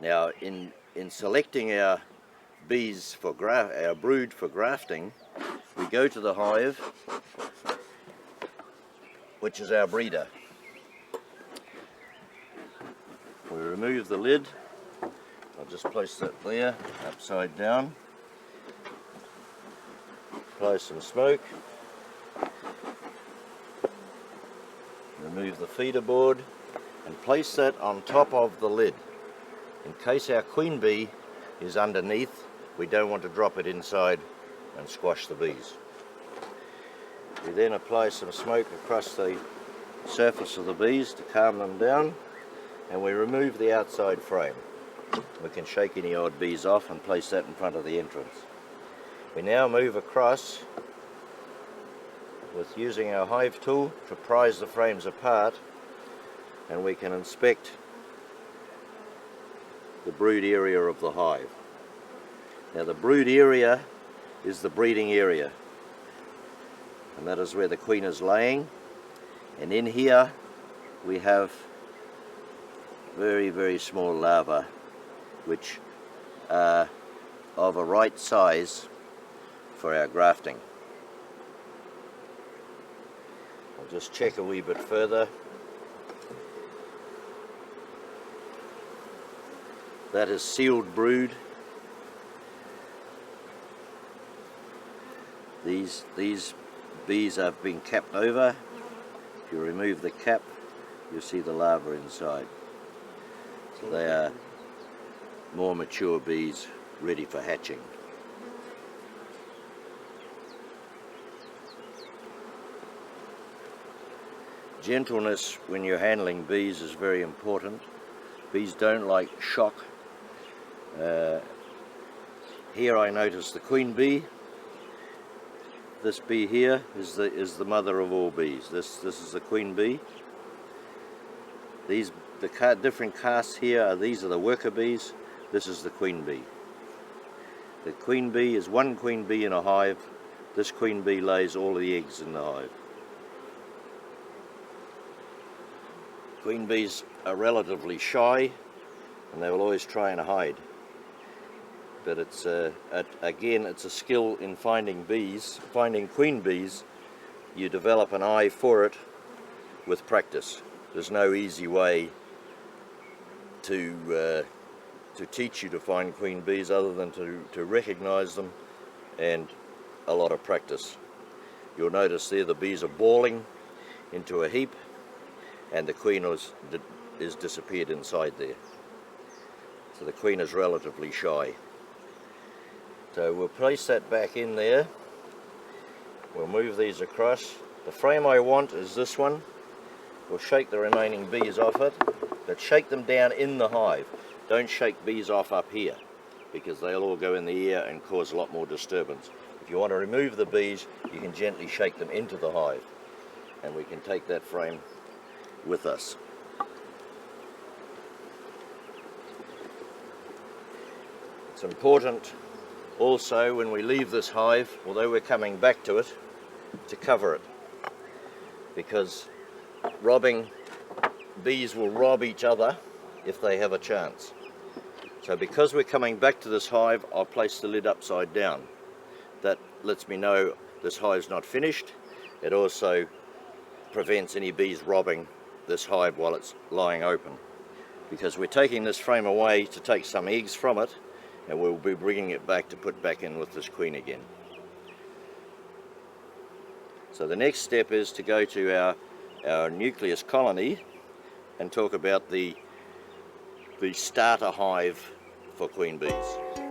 Now in selecting our bees for our brood for grafting, we go to the hive, which is our breeder. We remove the lid. I'll just place that there, upside down. Apply some smoke. Remove the feeder board and place that on top of the lid. In case our queen bee is underneath, we don't want to drop it inside and squash the bees. We then apply some smoke across the surface of the bees to calm them down, and we remove the outside frame. We can shake any odd bees off and place that in front of the entrance. We now move across with using our hive tool to prise the frames apart, and we can inspect the brood area of the hive. Now the brood area is the breeding area, and that is where the queen is laying, and in here we have very, very small larvae which are of a right size for our grafting. I'll just check a wee bit further. That is sealed brood. These bees have been capped over. If you remove the cap, you'll see the larvae inside. So they are more mature bees ready for hatching. Gentleness when you're handling bees is very important. Bees don't like shock. Here I notice the queen bee. This bee here is the mother of all bees. This is the queen bee. The different castes here these are the worker bees. This is the queen bee. The queen bee is one queen bee in a hive. This queen bee lays all the eggs in the hive. Queen bees are relatively shy, and they will always try and hide. But it's again, it's a skill in finding bees, finding queen bees. You develop an eye for it with practice. There's no easy way to teach you to find queen bees other than to recognize them and a lot of practice. You'll notice there the bees are balling into a heap, and the queen is disappeared inside there. So the queen is relatively shy. So we'll place that back in there. We'll move these across. The frame I want is this one. We'll shake the remaining bees off it, but shake them down in the hive. Don't shake bees off up here, because they'll all go in the air and cause a lot more disturbance. If you want to remove the bees, you can gently shake them into the hive, and we can take that frame with us. It's important also when we leave this hive, although we're coming back to it, to cover it, because bees will rob each other if they have a chance. So because we're coming back to this hive, I'll place the lid upside down. That lets me know this hive's not finished. It also prevents any bees robbing this hive while it's lying open, because we're taking this frame away to take some eggs from it, and we'll be bringing it back to put back in with this queen again. So the next step is to go to our nucleus colony and talk about the starter hive for queen bees.